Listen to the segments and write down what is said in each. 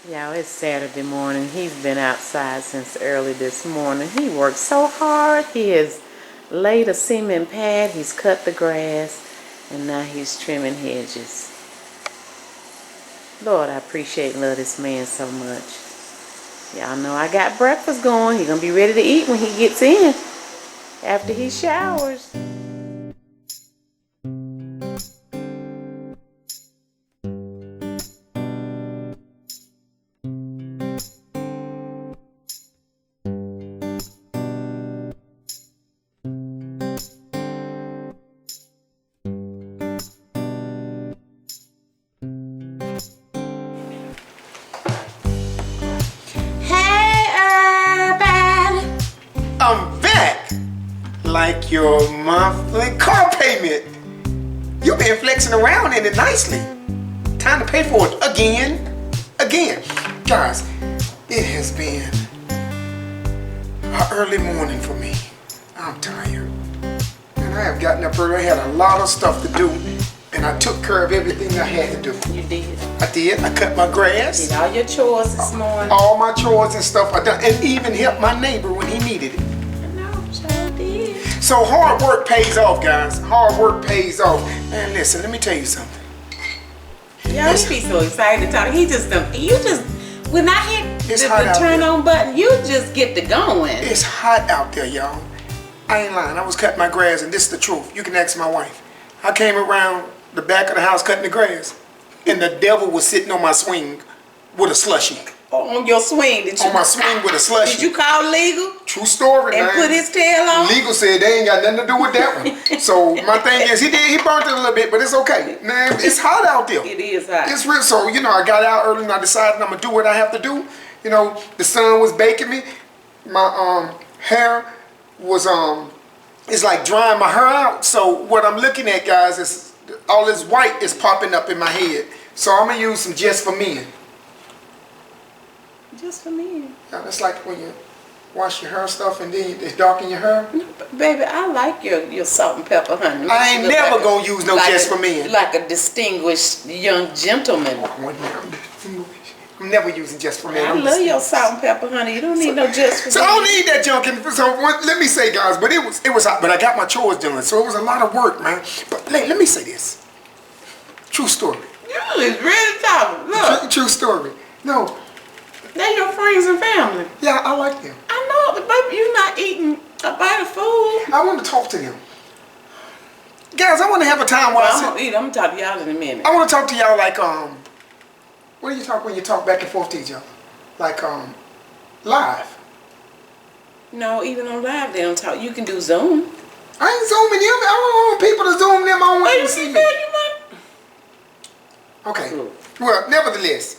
Y'all, it's Saturday morning. He's been outside since early this morning. He worked so hard. He has laid a cement pad. He's cut the grass. And now he's trimming hedges. Lord, I appreciate and love this man so much. Y'all know I got breakfast going. He's going to be ready to eat when he gets in. After he showers. I'm back, like your monthly car payment. You've been flexing around in it nicely. Time to pay for it again. Guys, it has been an early morning for me. I'm tired. And I have gotten up early. I had a lot of stuff to do. And I took care of everything I had to do. You did. I did. I cut my grass. Did all your chores this morning. All my chores and stuff I done. And even helped my neighbor when he needed it. So hard work pays off, guys. Hard work pays off. Man, listen, let me tell you something. Y'all, he be so excited to talk. When I hit the turn on button, you just get to going. It's hot out there, y'all. I ain't lying. I was cutting my grass, and this is the truth. You can ask my wife. I came around the back of the house cutting the grass, and the devil was sitting on my swing with a slushie. On your swing, did you? On my swing with a slushie. Did you call legal? True story, and man. And put his tail on? Legal said they ain't got nothing to do with that one. So my thing is, he burnt it a little bit, but it's okay. Man, it's hot out there. It is hot. It's real. So, I got out early and I decided I'm going to do what I have to do. The sun was baking me. My hair was, it's like drying my hair out. So what I'm looking at, guys, is all this white is popping up in my head. So I'm going to use some Just for Men. Just for men. Yeah, it's like when you wash your hair stuff and then it's dark in your hair. Baby, I like your salt and pepper, honey. I ain't never gonna use no Just for Men. Like a distinguished young gentleman. I'm never using Just for Men. I love your salt and pepper, honey. You don't need no Just for Men. So I don't need that junk. Let me say, guys, but it was hot. But I got my chores done, so it was a lot of work, man. But let me say this. True story. You is really talking. Look. True story. No. They're your friends and family. Yeah, I like them. I know, but baby, you're not eating a bite of food. I want to talk to them. Guys, I want to have a time while I'm going to talk to y'all in a minute. I want to talk to y'all like, what do you talk when you talk back and forth to each other? Like, live. No, even on live they don't talk. You can do Zoom. I ain't Zooming them. I don't want people to Zoom them. I don't want them to see me. Okay. Well, nevertheless.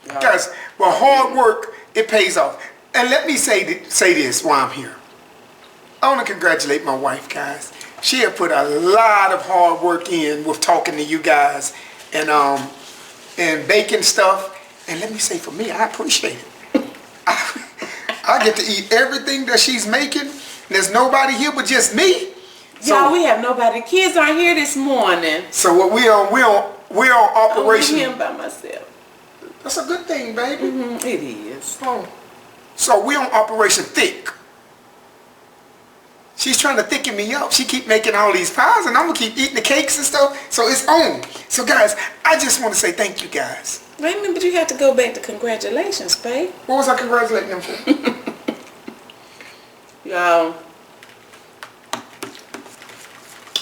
Guys, well, hard work, it pays off. And let me say this while I'm here. I want to congratulate my wife, guys. She had put a lot of hard work in with talking to you guys and baking stuff. And let me say, for me, I appreciate it. I get to eat everything that she's making. There's nobody here but just me. Y'all, we have nobody. The kids aren't here this morning. So what we're on operation. I'm by myself. That's a good thing, baby. It is. Oh. So we on Operation Thick. She's trying to thicken me up. She keep making all these pies and I'm going to keep eating the cakes and stuff. So it's on. So guys, I just want to say thank you guys. Wait a minute, but you have to go back to congratulations, babe. What was I congratulating them for? Y'all,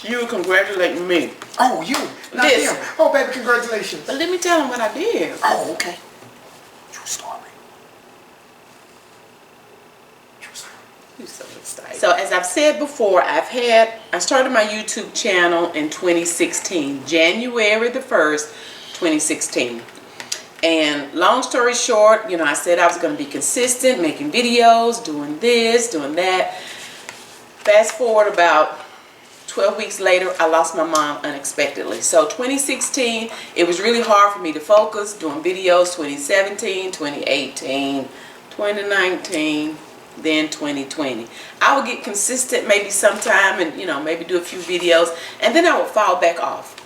you were congratulating me. Oh, you. Not him. Oh, baby, congratulations. But let me tell them what I did. Oh, okay. True story. You're so excited. So as I've said before, I started my YouTube channel in 2016, January the 1st, 2016. And long story short, I said I was going to be consistent, making videos, doing this, doing that. Fast forward about 12 weeks later, I lost my mom unexpectedly. So 2016, it was really hard for me to focus, doing videos. 2017, 2018, 2019, then 2020. I would get consistent maybe sometime and, maybe do a few videos, and then I would fall back off.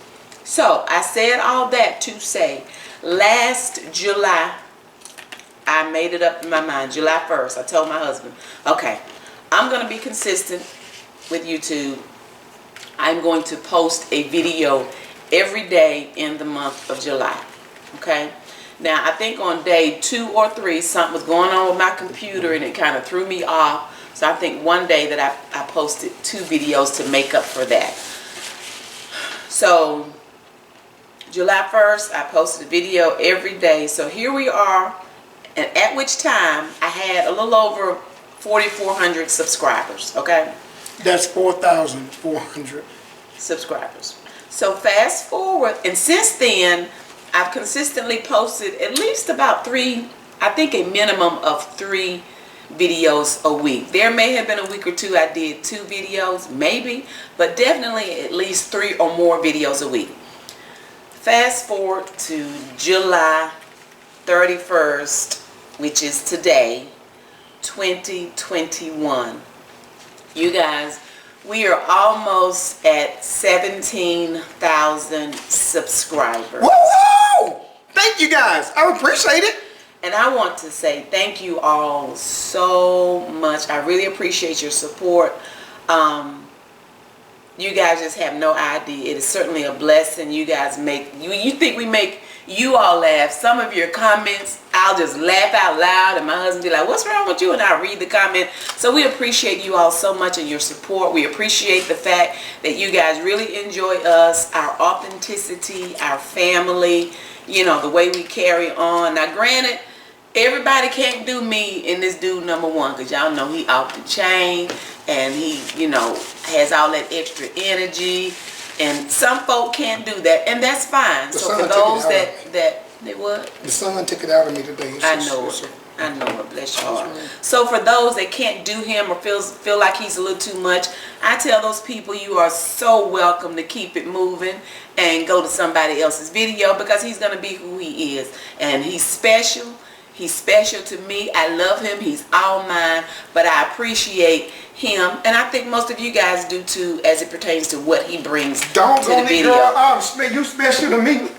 So I said all that to say, last July, I made it up in my mind. July 1st, I told my husband, okay, I'm going to be consistent with YouTube. I'm going to post a video every day in the month of July. Okay? Now, I think on day 2 or 3, something was going on with my computer and it kind of threw me off. So I think one day that I posted 2 videos to make up for that. So July 1st, I posted a video every day. So here we are, and at which time I had a little over 4,400 subscribers, okay? That's 4,400 subscribers. So fast forward, and since then, I've consistently posted at least about 3, I think a minimum of 3 videos a week. There may have been a week or 2 I did 2 videos, maybe, but definitely at least 3 or more videos a week. Fast forward to July 31st, which is today, 2021. You guys, we are almost at 17,000 subscribers. Woo! Thank you guys. I appreciate it. And I want to say thank you all so much. I really appreciate your support. You guys just have no idea. It is certainly a blessing. You guys make, you think we make you all laugh. Some of your comments, I'll just laugh out loud and my husband be like, what's wrong with you? And I read the comment. So we appreciate you all so much and your support. We appreciate the fact that you guys really enjoy us, our authenticity, our family, you know, the way we carry on. Now granted, everybody can't do me and this dude number 1, because y'all know he off the chain and he, you know, has all that extra energy, and some folk can't do that, and that's fine. So for those that they what? The sun took it out of me today. I know it. Bless your heart. So for those that can't do him or feel like he's a little too much, I tell those people you are so welcome to keep it moving and go to somebody else's video, because he's going to be who he is, and he's special. He's special to me. I love him. He's all mine. But I appreciate him. And I think most of you guys do too, as it pertains to what he brings to the video. Girl, you special to me.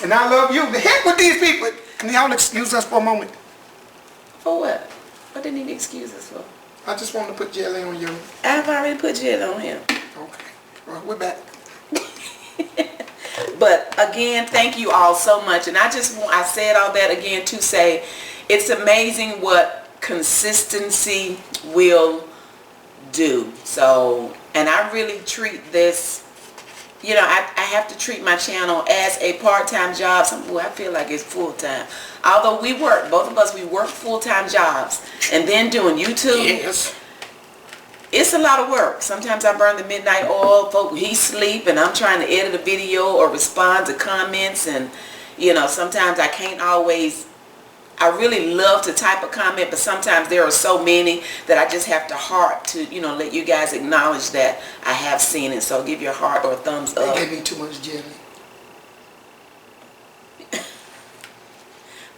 And I love you. The heck with these people. And y'all excuse us for a moment. For what? What did he excuse us for? I just want to put jelly on you. I've already put jelly on him. Okay. Well, we're back. But again, thank you all so much. And I said all that again to say it's amazing what consistency will do. So, and I really treat this, you know, I have to treat my channel as a part-time job. I feel like it's full-time. Although we work, both of us, we work full-time jobs. And then doing YouTube. Yes. It's a lot of work. Sometimes I burn the midnight oil. He sleep and I'm trying to edit a video or respond to comments, and you know, sometimes I can't always. I really love to type a comment, but sometimes there are so many that I just have to heart to, you know, let you guys acknowledge that I have seen it. So give your heart or a thumbs up. They gave me too much jelly.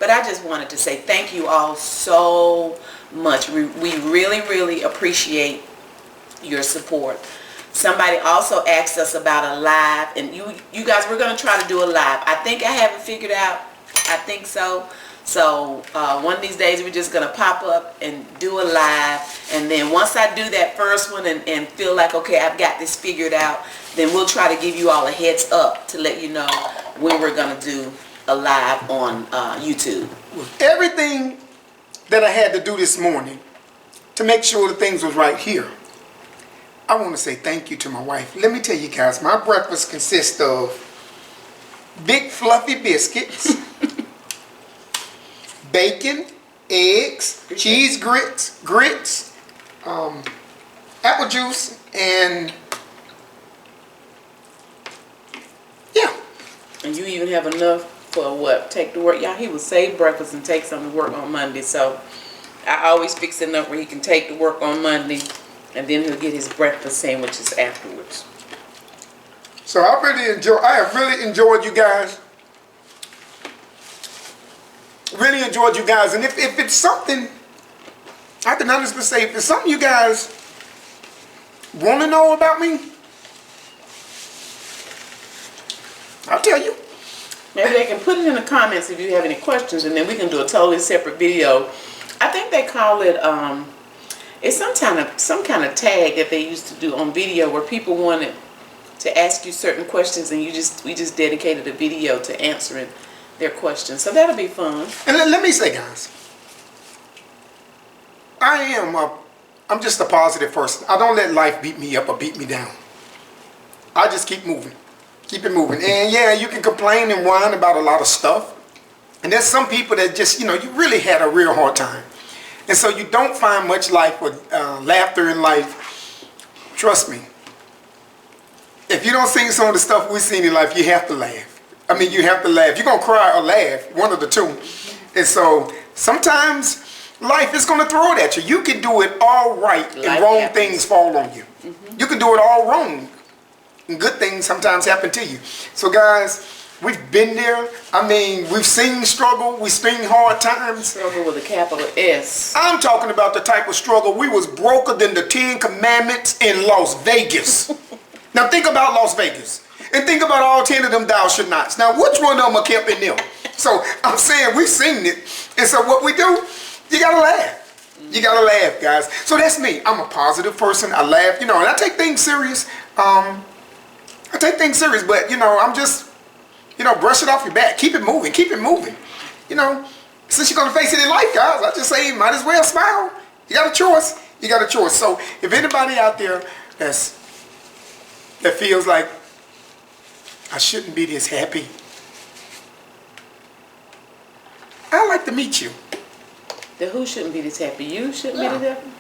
But I just wanted to say thank you all so much. We really, really appreciate your support. Somebody also asked us about a live, and you guys, we're going to try to do a live. I think I have it figured out. I think so. So one of these days we're just going to pop up and do a live, and then once I do that first one and feel like, okay, I've got this figured out, then we'll try to give you all a heads up to let you know when we're going to do a live on YouTube. Everything that I had to do this morning to make sure the things was right here, I want to say thank you to my wife. Let me tell you guys, my breakfast consists of big fluffy biscuits, bacon, eggs, cheese grits, apple juice, and yeah. And you even have enough for what? Take to work. Y'all, he will save breakfast and take some to work on Monday. So I always fix it enough where he can take to work on Monday, and then he'll get his breakfast sandwiches afterwards. So I have really enjoyed you guys. Really enjoyed you guys. And if it's something, I can honestly say, if it's something you guys want to know about me, I'll tell you. Maybe they can put it in the comments if you have any questions, and then we can do a totally separate video. I think they call it, it's some kind of tag that they used to do on video where people wanted to ask you certain questions, and we just dedicated a video to answering their questions. So that'll be fun. And let me say, guys, I'm just a positive person. I don't let life beat me up or beat me down. I just keep moving. Keep it moving. And yeah, you can complain and whine about a lot of stuff. And there's some people that just, you really had a real hard time. And so you don't find much life with laughter in life. Trust me. If you don't see some of the stuff we've seen in life, you have to laugh. I mean, you have to laugh. You're going to cry or laugh, one of the two. And so sometimes life is going to throw it at you. You can do it all right and wrong things fall on you. You can do it all wrong and good things sometimes happen to you. So guys, we've been there. I mean, we've seen struggle. We've seen hard times. Struggle with a capital S. I'm talking about the type of struggle we was broker than the 10 Commandments in Las Vegas. Now think about Las Vegas. And think about all 10 of them thou should nots. Now which one of them are kept in them? So I'm saying we've seen it. And so what we do, you gotta laugh. You gotta laugh, guys. So that's me. I'm a positive person. I laugh, and I take things serious. I take things serious, but I'm just, brush it off your back. Keep it moving. Keep it moving. Since you're gonna face it in life, guys, I just say might as well smile. You got a choice. You got a choice. So if anybody out there that feels like I shouldn't be this happy, I'd like to meet you. The who shouldn't be this happy? You shouldn't be this happy?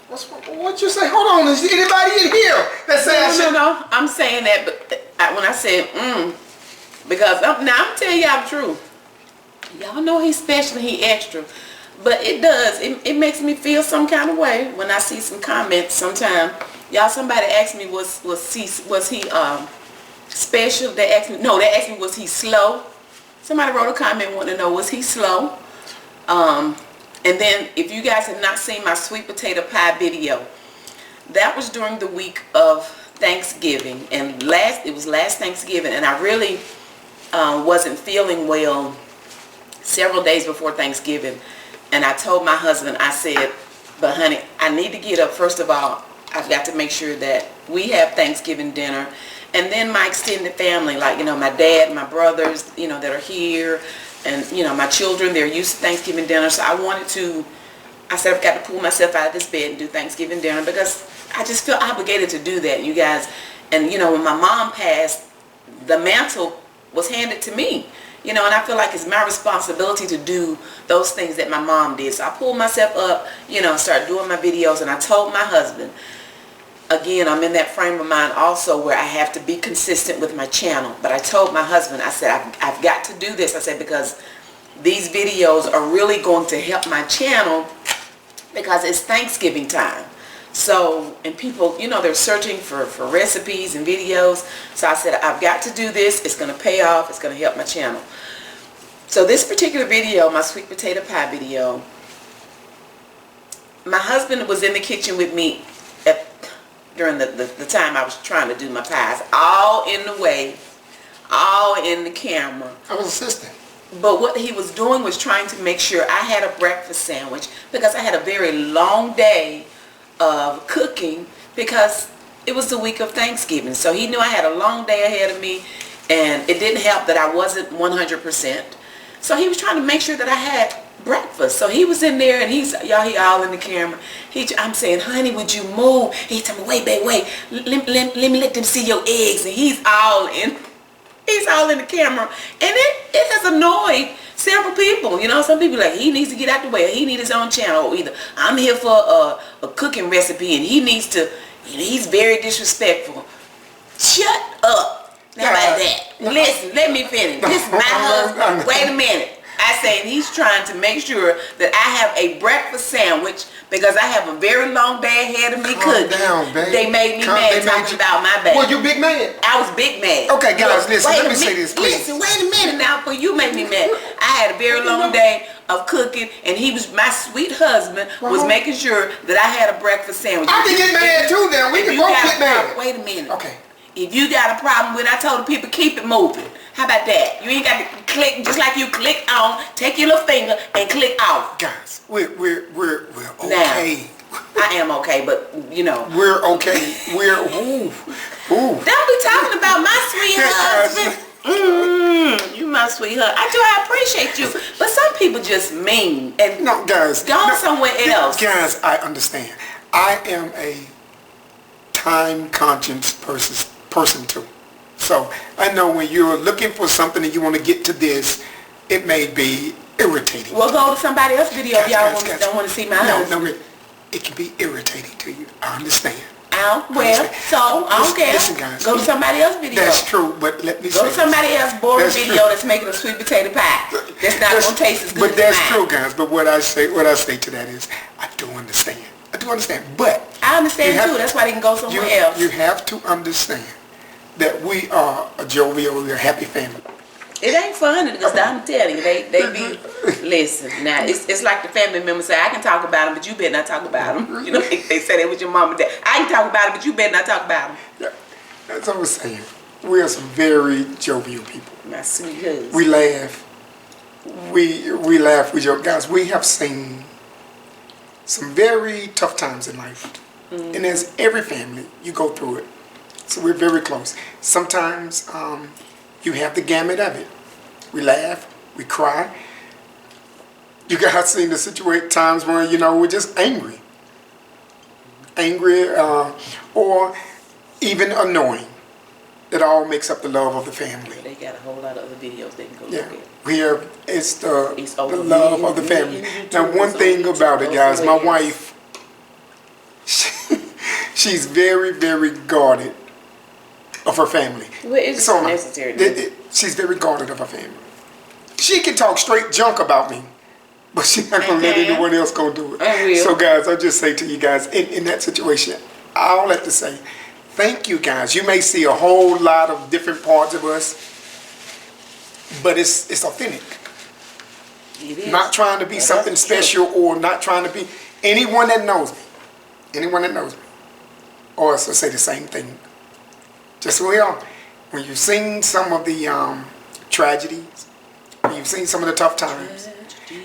What you say? Hold on, is anybody in here that says No. I'm saying that, but when I said because I'm telling y'all the truth. Y'all know he's special and he extra, but it makes me feel some kind of way when I see some comments sometimes. Y'all, somebody asked me was he special? They asked me was he slow? Somebody wrote a comment wanting to know was he slow? And then if you guys have not seen my sweet potato pie video, that was during the week of Thanksgiving, and it was last Thanksgiving, and I really wasn't feeling well several days before Thanksgiving, and I told my husband, I said, but honey, I need to get up. First of all, I've got to make sure that we have Thanksgiving dinner, and then my extended family, like my dad, my brothers, that are here, and my children, they're used to Thanksgiving dinner. So I said I've got to pull myself out of this bed and do Thanksgiving dinner because I just feel obligated to do that, you guys. And when my mom passed, the mantle was handed to me, and I feel like it's my responsibility to do those things that my mom did. So I pulled myself up, started doing my videos, and I told my husband, again, I'm in that frame of mind also where I have to be consistent with my channel. But I told my husband, I said, I've got to do this. I said, because these videos are really going to help my channel because it's Thanksgiving time. So, and people, they're searching for recipes and videos. So I said, I've got to do this. It's going to pay off. It's going to help my channel. So this particular video, my sweet potato pie video, my husband was in the kitchen with me during the time I was trying to do my pies, all in the way, all in the camera. I was assisting. But what he was doing was trying to make sure I had a breakfast sandwich because I had a very long day of cooking because it was the week of Thanksgiving. So he knew I had a long day ahead of me, and it didn't help that I wasn't 100%. So he was trying to make sure that I had breakfast. So he was in there, and he all in the camera. I'm saying, honey, would you move? He told me, wait, babe, wait. Let me let them see your eggs. And he's all in the camera. And it has annoyed several people. Some people like, he needs to get out the way. Or he needs his own channel. Or either I'm here for a cooking recipe, and he needs to, he's very disrespectful. Shut up. Now like that. Listen, let me finish. This is my husband. Wait a minute. I say he's trying to make sure that I have a breakfast sandwich because I have a very long day ahead of me cooking. Calm down, babe. They made me mad talking about my baby. Well, you big mad? I was big mad. Okay, guys, listen. Let me say this, please. Listen, wait a minute now, for you made me mad. I had a very long day of cooking, and my sweet husband was making sure that I had a breakfast sandwich. I can get mad too now. We can both get mad. Wait a minute. Okay. If you got a problem with it, I told the people keep it moving. How about that? You ain't got to click, just like you click on, take your little finger and click off. Guys, we're okay. Now, I am okay, but you know. We're okay. We're ooh. Don't be talking about my sweet husband. You my sweetheart. I appreciate you. But some people just mean and no, guys. Go somewhere else. Guys, I understand. I am a time conscious person too. So I know when you're looking for something and you want to get to this, it may be irritating. Well, go to somebody else's video if y'all don't want to see my husband. No, it can be irritating to you. I understand. Well, so I don't care. Listen, guys. Go to somebody else's video. That's true, but let me say. Go to somebody else's boring video that's making a sweet potato pie. That's not going to taste as good as mine. But that's true, guys. But what I say to that is, I do understand. But I understand too. That's why they can go somewhere else. You have to understand that we are a jovial, we're a happy family. It ain't funny because I'm telling you, they be listen. Now it's like the family members say, I can talk about them, but you better not talk about them. You know, they say that with your mom and dad. I can talk about it, but you better not talk about them. Yeah, that's what I'm saying. We are some very jovial people. My sweet husband. We laugh. We laugh. We joke, guys. We have seen some very tough times in life, and as every family, you go through it. So we're very close. Sometimes you have the gamut of it. We laugh, we cry. You guys seen the times where, you know, we're just angry. Or even annoying. It all makes up the love of the family. They got a whole lot of other videos they can go look at. It's the love of the family. Now, one thing about it, guys, my wife, she's very, very guarded of her family. Well, it's necessary. She's very guarded of her family. She can talk straight junk about me, but she's not going to let anyone else go do it. So, guys, I'll just say to you guys, in that situation, I'll have to say, thank you, guys. You may see a whole lot of different parts of us, but it's authentic. It is. Not trying to be something special or not trying to be anyone that knows me. Or else will say the same thing. Just so we are. When you've seen some of the tragedies, when you've seen some of the tough times.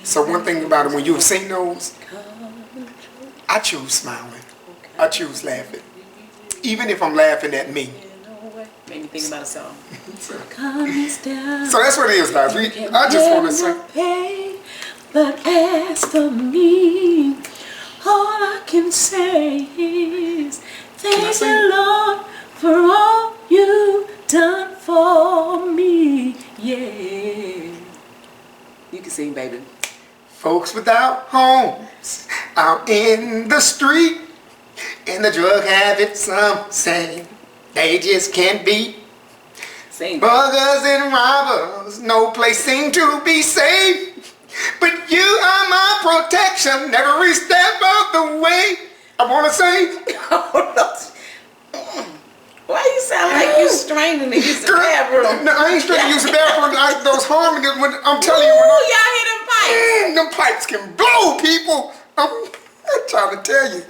So one thing about it, when you've seen those, I choose smiling. I choose laughing. Even if I'm laughing at me. Made me think about a song. So that's what it is, guys. I just want to say. But as for me, all I can say is thank you, Lord, for all you've done for me. Yeah. You can sing, baby. Folks without homes out in the street, and the drug habits, some say they just can't beat. Sing. Buggers and robbers, no place seem to be safe. But you are my protection every step of the way. I want to say. Why you sound like you straining to use the bathroom? No, I ain't straining to use the bathroom. Those harmonies, I'm telling you. Ooh, y'all hear them pipes? Them pipes can blow, people. I'm trying to tell you.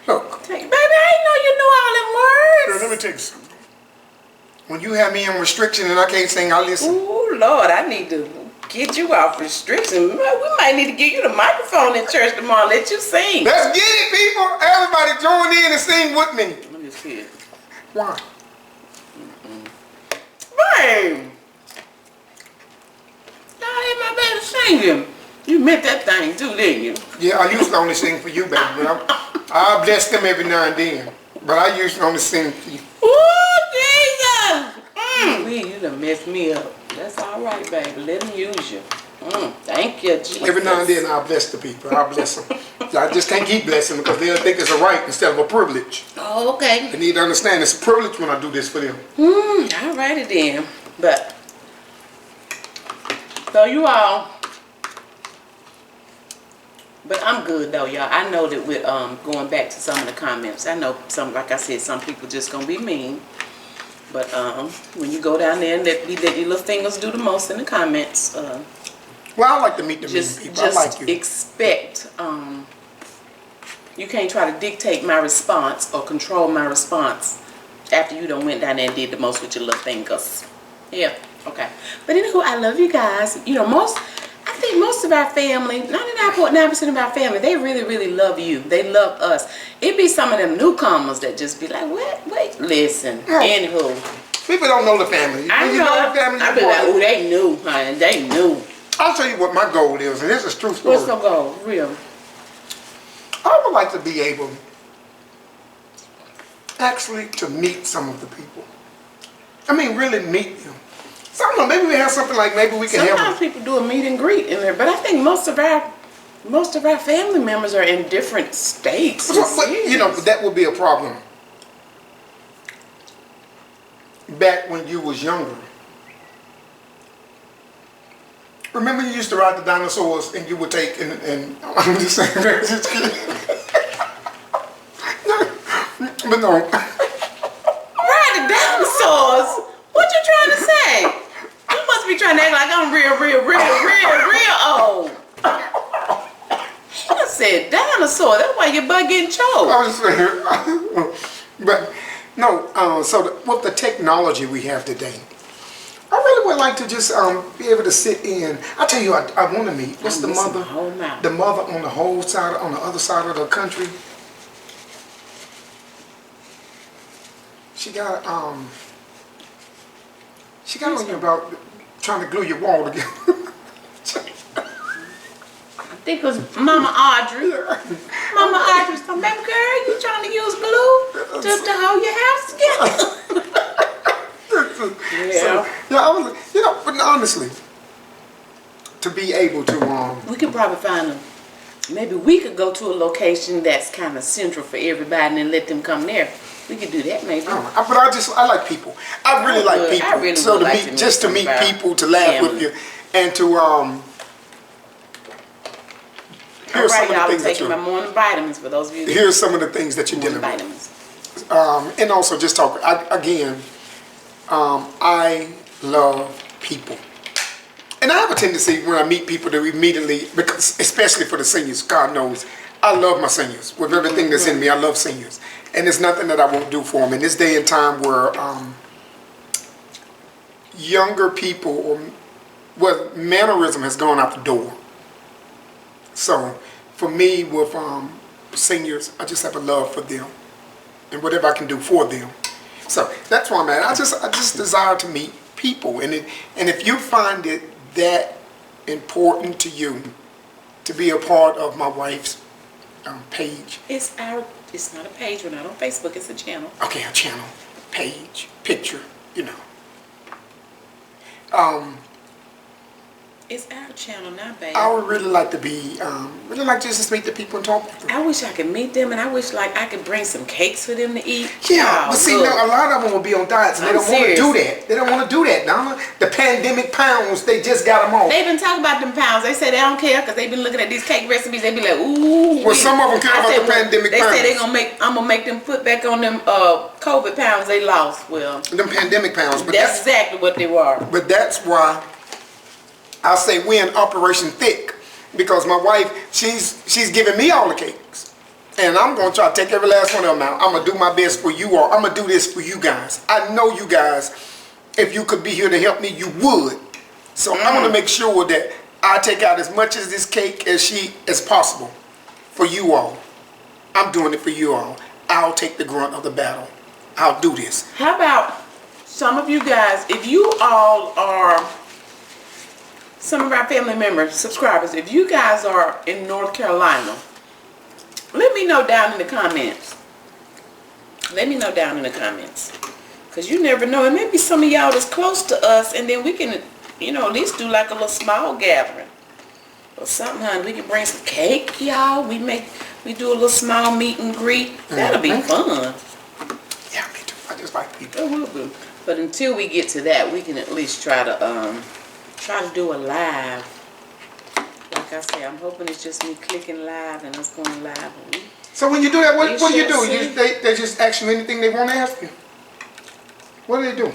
Look. Baby, I didn't know you knew all them words. Girl, let me tell you something. When you have me in restriction and I can't sing, I'll listen. Ooh, Lord, I need to get you off restriction. We might need to give you the microphone in church tomorrow. Let you sing. Let's get it, people. Everybody join in and sing with me. Let me see it. Why? Babe. Y'all hear my baby singing. You meant that thing too, didn't you? Yeah, I used to only sing for you, baby. But I bless them every now and then. But I used to only sing for you. Ooh, Jesus! You done messed me up. That's all right, baby. Let him use you. Thank you, Jesus. Every now and then I'll bless the people. I'll bless them. I just can't keep blessing them because they'll think it's a right instead of a privilege. Oh, okay. They need to understand it's a privilege when I do this for them. All righty then. But, so you all... But I'm good though, y'all. I know that with going back to some of the comments, I know some, like I said, some people just gonna be mean. But when you go down there and let your little fingers do the most in the comments, well, I like to meet the mean people. I like you. Just expect. You can't try to dictate my response or control my response after you done went down there and did the most with your little fingers. Yeah. Okay. But anywho, I love you guys. You know, I think most of our family, 99.9% of our family, they really, really love you. They love us. It be some of them newcomers that just be like, what? Wait, listen. Anywho. People don't know the family. I when know. You know the family, I be like, oh, they knew, honey. They knew. I'll tell you what my goal is, and this is a true story. What's your goal? Real. I would like to be able actually to meet some of the people. I mean, really meet them. So I don't know, maybe we have something like, maybe we can help them. Sometimes people do a meet and greet in there, but I think most of our family members are in different states. But, you know, that would be a problem. Back when you was younger. Remember you used to ride the dinosaurs and you would take and I'm just saying, just kidding. But no. Ride the dinosaurs? What you trying to say? You must be trying to act like I'm real old. I said dinosaur. That's why your butt getting choked. I was saying, but no. So with the technology we have today, I really would like to just be able to sit in. I tell you, I want to meet. What's the mother? The mother on the whole side, on the other side of the country. She got on you about trying to glue your wall together. I think it was Mama Audrey. Mama Audrey's talking, baby girl, you trying to use glue to hold your house together? Yeah. So, yeah, I was, you know, but honestly, to be able to we could probably find them. Maybe we could go to a location that's kind of central for everybody and then let them come there. We could do that maybe. But I like people. I really like people. I really so would like to meet just to meet people, to laugh with you, and to here's some of the things that you're my morning vitamins for those of you. Here's some of the things that you're dealing with. And also just talk again. I love people. And I have a tendency when I meet people to immediately, because especially for the seniors, God knows, I love my seniors. With everything that's in me, I love seniors. And there's nothing that I won't do for them. In this day and time where younger people, mannerism has gone out the door. So for me, with seniors, I just have a love for them. And whatever I can do for them. So that's where I'm at. I just desire to meet people. And if you find it that important to you to be a part of my wife's page. It's not a page. We're not on Facebook. It's a channel. Okay, a channel, page, picture, you know. It's our channel now, babe. I would really like to be, just meet the people and talk to them. I wish I could meet them, and I wish like I could bring some cakes for them to eat. Yeah, but see, now, a lot of them will be on diets, and they don't want to do that. They don't want to do that, Donna. The pandemic pounds, they just got them off. They've been talking about them pounds. They say they don't care because they've been looking at these cake recipes. They be like, ooh. Well, some of them care about the pandemic pounds. They say I'm gonna make them put back on them COVID pounds they lost. Well, them pandemic pounds. But that's exactly what they were. But that's why I say we're in Operation Thick, because my wife, she's giving me all the cakes. And I'm going to try to take every last one of them out. I'm going to do my best for you all. I'm going to do this for you guys. I know you guys, if you could be here to help me, you would. So I want to make sure that I take out as much of this cake as possible for you all. I'm doing it for you all. I'll take the grunt of the battle. I'll do this. How about some of you guys, if you all are some of our family members, subscribers, if you guys are in North Carolina, let me know down in the comments. Let me know down in the comments. Because you never know. It may be some of y'all that's close to us, and then we can, you know, at least do like a little small gathering. Or something, honey. We can bring some cake, y'all. We do a little small meet and greet. That'll be fun. Yeah, me too. I just like people. It will be. But until we get to that, we can at least try to do a live. Like I say, I'm hoping it's just me clicking live and us going live. So when you do that, what do you do? They just ask you anything they want to ask you? What do they do?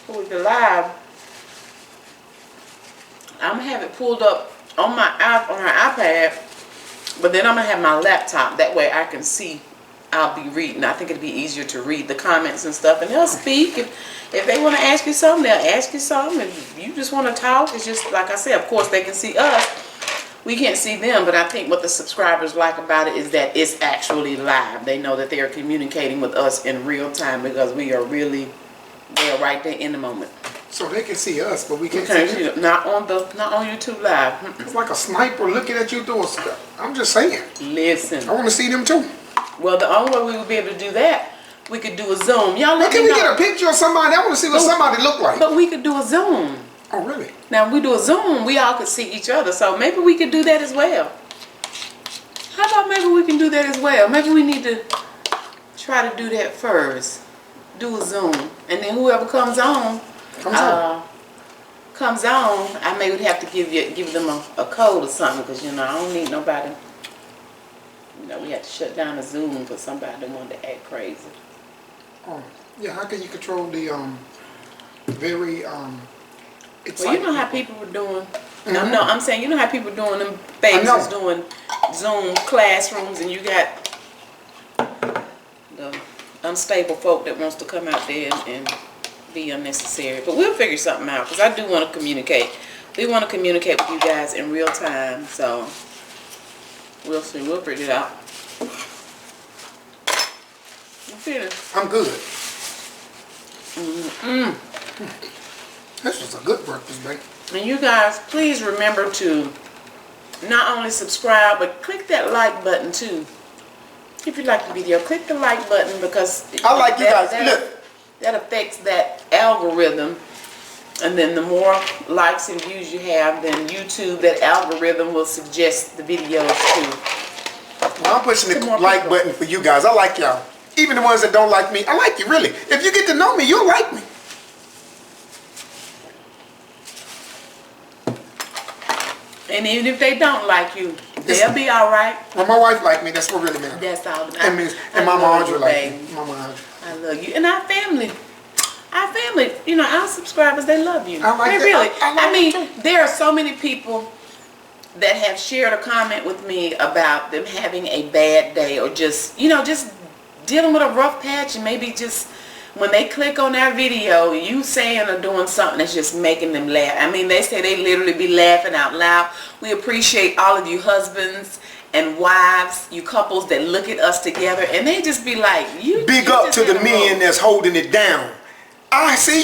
With the live, I'm gonna have it pulled up on our iPad, but then I'm gonna have my laptop. That way I can see I'll be reading. I think it'd be easier to read the comments and stuff, and they'll speak. If they want to ask you something, they'll ask you something. If you just want to talk, it's just like I said. Of course, they can see us. We can't see them, but I think what the subscribers like about it is that it's actually live. They know that they are communicating with us in real time because we are really there right there in the moment. So they can see us, but we can't see them. Not on YouTube Live. It's like a sniper looking at you doing stuff. I'm just saying. Listen. I want to see them too. Well, the only way we would be able to do that, we could do a Zoom. Y'all let Can me we know. get a picture of somebody? I want to see what somebody look like. But we could do a Zoom. Oh, really? Now, if we do a Zoom, we all could see each other. So maybe we could do that as well. How about maybe we can do that as well? Maybe we need to try to do that first. Do a Zoom. And then whoever comes on, I may would have to give them a code or something. Because, you know, I don't need nobody. You know, we have to shut down the Zoom for somebody that wanted to act crazy. Oh, yeah. How can you control the very Well, you know how people were doing. No, I'm saying you know how people doing them things, doing Zoom classrooms, and you got the unstable folk that wants to come out there and be unnecessary. But we'll figure something out because I do want to communicate. We want to communicate with you guys in real time, so we'll see. We'll figure it out. You finished? I'm good. This was a good breakfast, babe. And you guys, please remember to not only subscribe, but click that like button too. If you like the video, click the like button because I like you guys. Look, that affects that algorithm. And then the more likes and views you have, then YouTube, that algorithm will suggest the videos too. well, I'm pushing the like button for you guys. I like y'all. Even the ones that don't like me, I like you, really. If you get to know me, you'll like me. And even if they don't like you, they'll be all right. Well, my wife like me. That's what really matters. That's all. And Mama Audrey like me. Mama Audrey. I love you. And our family, you know, our subscribers, they love you. I like they that. really. I mean, there are so many people that have shared a comment with me about them having a bad day or just, you know, just dealing with a rough patch, and maybe just when they click on that video, you saying or doing something that's just making them laugh. I mean, they say they literally be laughing out loud. We appreciate all of you husbands and wives, you couples that look at us together, and they just be like, you. Big up to the men that's holding it down. I see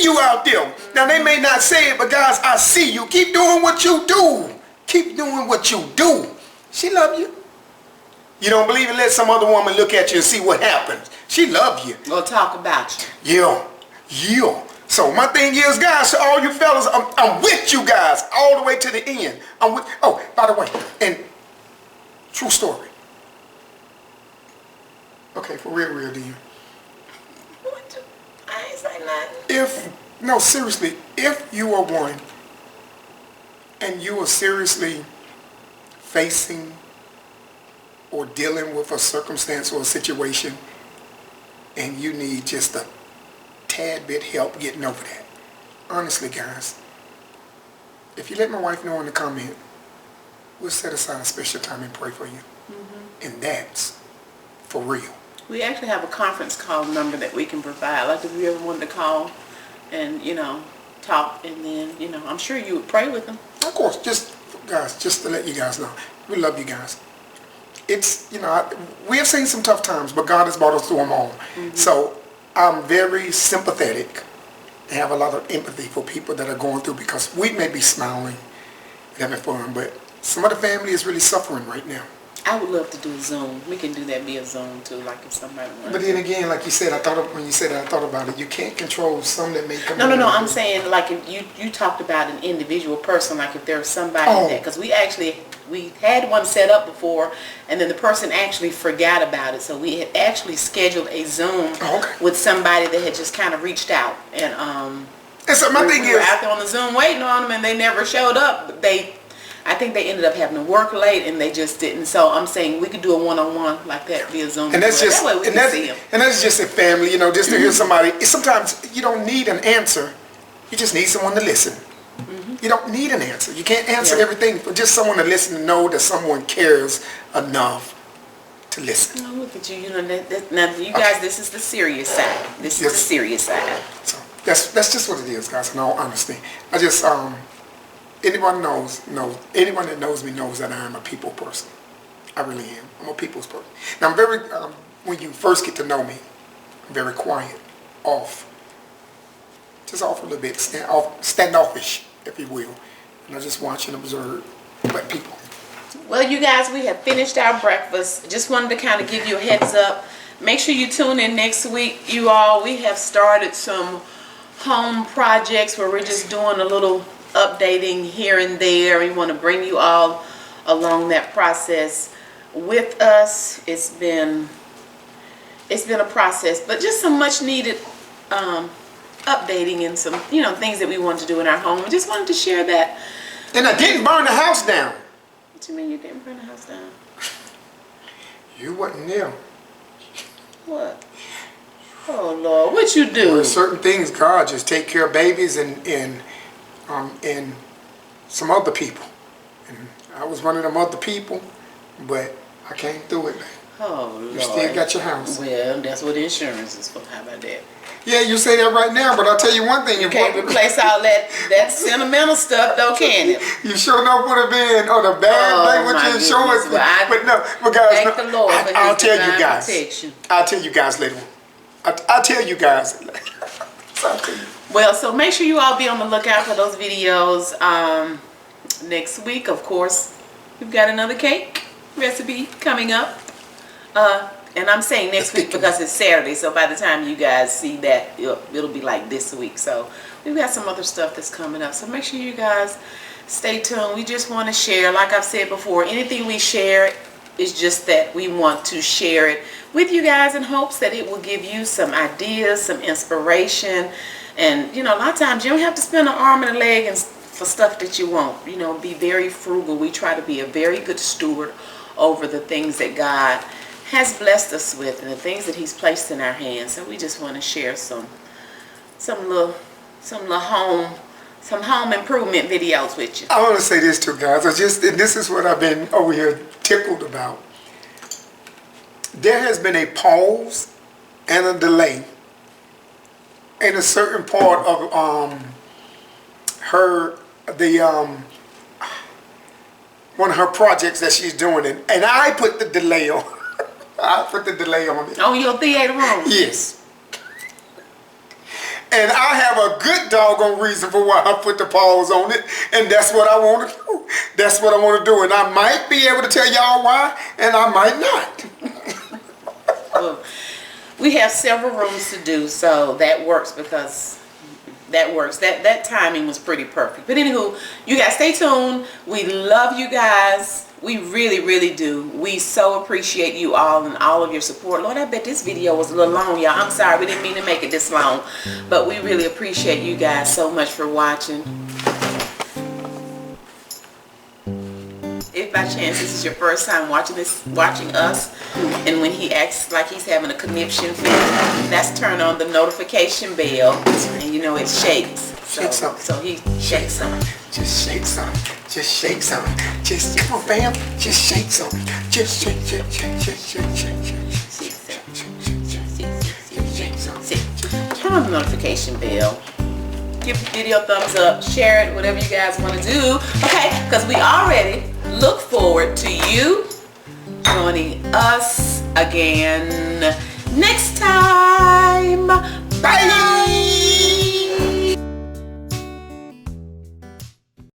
you out there. Now, they may not say it, but guys, I see you. Keep doing what you do. Keep doing what you do. She love you. You don't believe it? Let some other woman look at you and see what happens. She love you. We'll talk about you. Yeah. So my thing is, guys, to all you fellas, I'm with you guys all the way to the end. Oh, by the way, and true story. Okay, for real, do you? I ain't say nothing. No, seriously, if you are one and you are seriously facing or dealing with a circumstance or a situation and you need just a tad bit help getting over that, honestly, guys, if you let my wife know in the comment, we'll set aside a special time and pray for you. And that's for real. We actually have a conference call number that we can provide. Like if you ever wanted to call and, you know, talk, and then, you know, I'm sure you would pray with them. Of course, just to let you guys know, we love you guys. It's, you know, we have seen some tough times, but God has brought us through them all. So I'm very sympathetic and have a lot of empathy for people that are going through, because we may be smiling and having fun, but some of the family is really suffering right now. I would love to do a Zoom. We can do that via Zoom too, like if somebody wants. But then again, like you said, when you said that, I thought about it. You can't control some that may come. No. I'm saying like if you talked about an individual person, like if there's somebody that, because we had one set up before, and then the person actually forgot about it. So we had actually scheduled a Zoom with somebody that had just kind of reached out, and so my thing we were out there on the Zoom waiting on them, and they never showed up. I think they ended up having to work late, and they just didn't. So I'm saying we could do a one-on-one like that via Zoom. And that's just, that way we can see them. And that's just a family, you know, just to hear somebody. Sometimes you don't need an answer. You just need someone to listen. You don't need an answer. You can't answer everything, but just someone to listen and know that someone cares enough to listen. Oh, look at you. You know, now you guys, this is the serious side. This is the serious side. So that's just what it is, guys. In all honesty, I just anyone that knows me knows that I am a people person. I really am. I'm a people's person. Now I'm very when you first get to know me, I'm very quiet, just off a little bit, standoffish, if you will. And I just watch and observe, but people. Well, you guys, we have finished our breakfast. Just wanted to kind of give you a heads up. Make sure you tune in next week, you all. We have started some home projects where we're just doing a little updating here and there. We want to bring you all along that process with us. It's been a process, but just some much needed updating and some, you know, things that we want to do in our home. We just wanted to share that. And I didn't burn the house down. What you mean you didn't burn the house down? You wasn't there. What? Oh Lord, what you do? There are certain things God just take care of babies and some other people. And I was one of them other people, but I came through it. Oh Lord. You still got your house. Well, that's what insurance is for. How about that? Yeah, you say that right now, but I'll tell you one thing. You can't replace all that sentimental stuff, though, can it? You sure enough would have been on a bad day with your insurance. But no, but guys, thank the Lord for I'll his tell you divine guys. protection. I'll tell you guys later. I'll tell you guys. So I'll tell you. Well, so make sure you all be on the lookout for those videos. Next week, of course, we've got another cake recipe coming up. And I'm saying next week because it's Saturday, so by the time you guys see that, it'll be like this week. So we've got some other stuff that's coming up. So make sure you guys stay tuned. We just want to share, like I've said before, anything we share is just that we want to share it with you guys in hopes that it will give you some ideas, some inspiration. And, you know, a lot of times you don't have to spend an arm and a leg for stuff that you want. You know, be very frugal. We try to be a very good steward over the things that God has blessed us with and the things that He's placed in our hands. So we just want to share some little home improvement videos with you. I want to say this too, guys. And this is what I've been over here tickled about. There has been a pause and a delay in a certain part of one of her projects that she's doing, and I put the delay on. I put the delay on it. On your theater room? Yes. And I have a good doggone reason for why I put the pause on it, and that's what I want to do. That's what I want to do, and I might be able to tell y'all why, and I might not. Well, we have several rooms to do, so that works because that works. That timing was pretty perfect. But anywho, you guys stay tuned. We love you guys. We really, really do. We so appreciate you all and all of your support. Lord, I bet this video was a little long, y'all. I'm sorry, we didn't mean to make it this long. But we really appreciate you guys so much for watching. If by chance this is your first time watching us, and when he acts like he's having a conniption fit, that's turn on the notification bell, and you know it shakes. Shake something. So he shakes some. Just shake some. Just shake some. Just come on, fam. Just shake some. Just shake, shake, shake, shake, shake, shake, shake. Turn on the notification bell. Give the video a thumbs up. Share it. Whatever you guys want to do. Okay, because we already look forward to you joining us again next time. Bye.